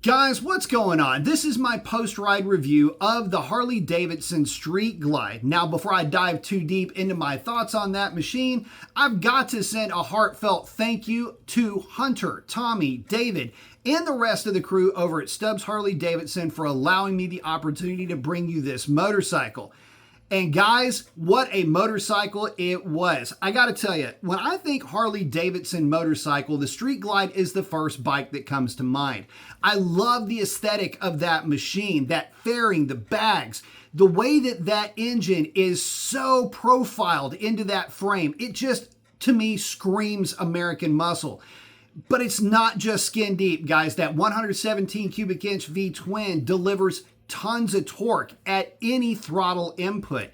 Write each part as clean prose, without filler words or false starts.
Guys, what's going on? This is my post-ride review of the Harley-Davidson Street Glide. Now, before I dive too deep into my thoughts on that machine, I've got to send a heartfelt thank you to Hunter, Tommy, David, and the rest of the crew over at Stubbs Harley-Davidson for allowing me the opportunity to bring you this motorcycle. And guys, what a motorcycle it was. I gotta tell you, when I think Harley-Davidson motorcycle, the Street Glide is the first bike that comes to mind. I love the aesthetic of that machine, that fairing, the bags, the way that that engine is so profiled into that frame. It just, to me, screams American muscle. But it's not just skin deep, guys. That 117 cubic inch V-twin delivers tons of torque at any throttle input.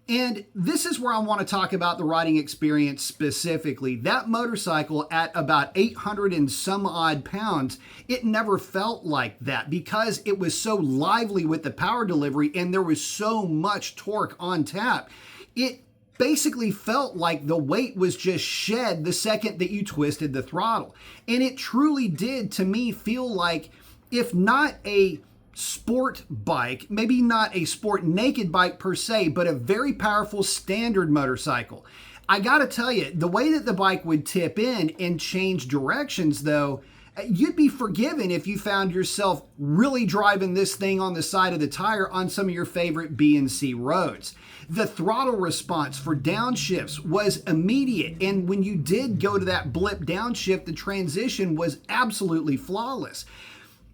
And this is where I want to talk about the riding experience specifically. That motorcycle at about 800 and some odd pounds, it never felt like that because it was so lively with the power delivery and there was so much torque on tap. It basically felt like the weight was just shed the second that you twisted the throttle. And it truly did, to me, feel like, if not a sport bike, maybe not a sport naked bike per se, but a very powerful standard motorcycle. I gotta tell you, the way that the bike would tip in and change directions though, you'd be forgiven if you found yourself really driving this thing on the side of the tire on some of your favorite B and C roads. The throttle response for downshifts was immediate, and when you did go to that blip downshift, the transition was absolutely flawless.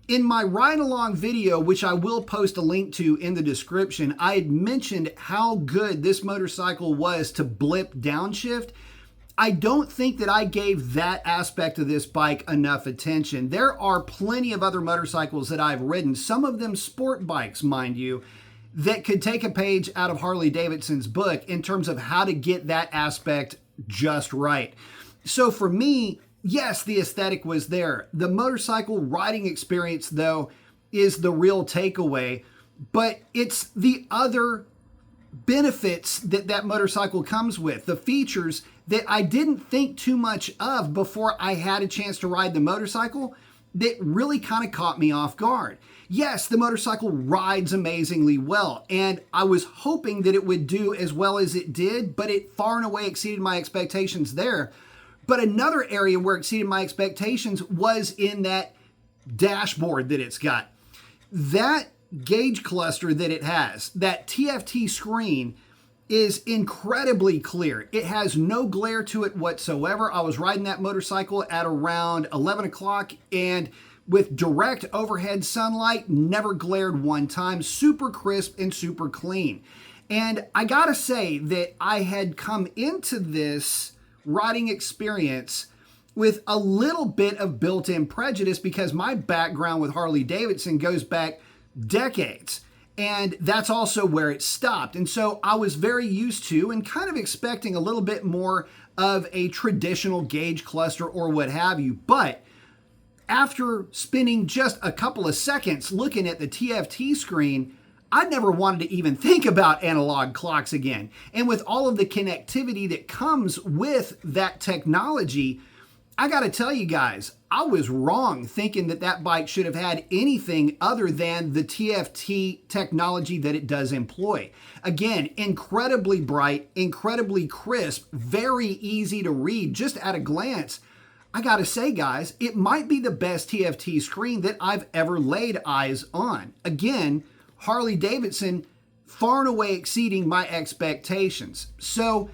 In my ride-along video, which I will post a link to in the description, I had mentioned how good this motorcycle was to blip downshift. I don't think that I gave that aspect of this bike enough attention. There are plenty of other motorcycles that I've ridden, some of them sport bikes, mind you, that could take a page out of Harley-Davidson's book in terms of how to get that aspect just right. So for me, yes, the aesthetic was there. The motorcycle riding experience, though, is the real takeaway, but it's the other benefits that that motorcycle comes with, the features that I didn't think too much of before I had a chance to ride the motorcycle that really kind of caught me off guard. Yes, the motorcycle rides amazingly well, and I was hoping that it would do as well as it did, but it far and away exceeded my expectations there. But another area where it exceeded my expectations was in that dashboard that it's got. That gauge cluster that it has, that TFT screen, is incredibly clear. It has no glare to it whatsoever. I was riding that motorcycle at around 11 o'clock and with direct overhead sunlight, never glared one time. Super crisp and super clean. And I gotta say that I had come into this riding experience with a little bit of built-in prejudice because my background with Harley-Davidson goes back decades, and that's also where it stopped. And so I was very used to and kind of expecting a little bit more of a traditional gauge cluster or what have you. But after spending just a couple of seconds looking at the TFT screen, I never wanted to even think about analog clocks again. And with all of the connectivity that comes with that technology, I gotta tell you guys, I was wrong thinking that that bike should have had anything other than the TFT technology that it does employ. Again, incredibly bright, incredibly crisp, very easy to read just at a glance. I gotta say, guys, it might be the best TFT screen that I've ever laid eyes on. Again, Harley-Davidson far and away exceeding my expectations. So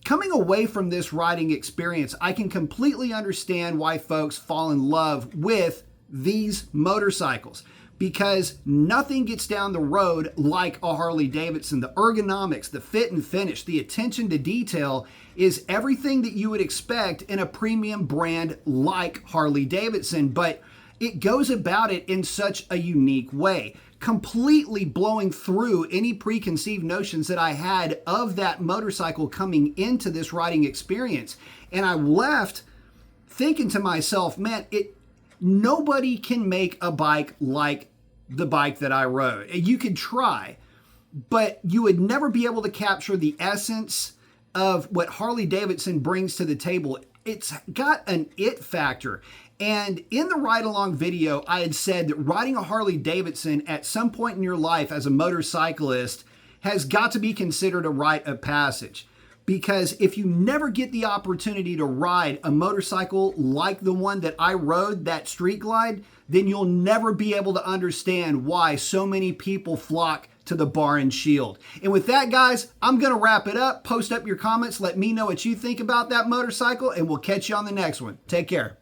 coming away from this riding experience, I can completely understand why folks fall in love with these motorcycles because nothing gets down the road like a Harley-Davidson. The ergonomics, the fit and finish, the attention to detail is everything that you would expect in a premium brand like Harley-Davidson, but it goes about it in such a unique way, completely blowing through any preconceived notions that I had of that motorcycle coming into this riding experience. And I left thinking to myself, man, nobody can make a bike like the bike that I rode. You could try, but you would never be able to capture the essence of what Harley-Davidson brings to the table. It's got an it factor. And in the ride-along video, I had said that riding a Harley-Davidson at some point in your life as a motorcyclist has got to be considered a rite of passage. Because if you never get the opportunity to ride a motorcycle like the one that I rode, that Street Glide, then you'll never be able to understand why so many people flock to the Bar and Shield. And with that, guys, I'm going to wrap it up. Post up your comments. Let me know what you think about that motorcycle, and we'll catch you on the next one. Take care.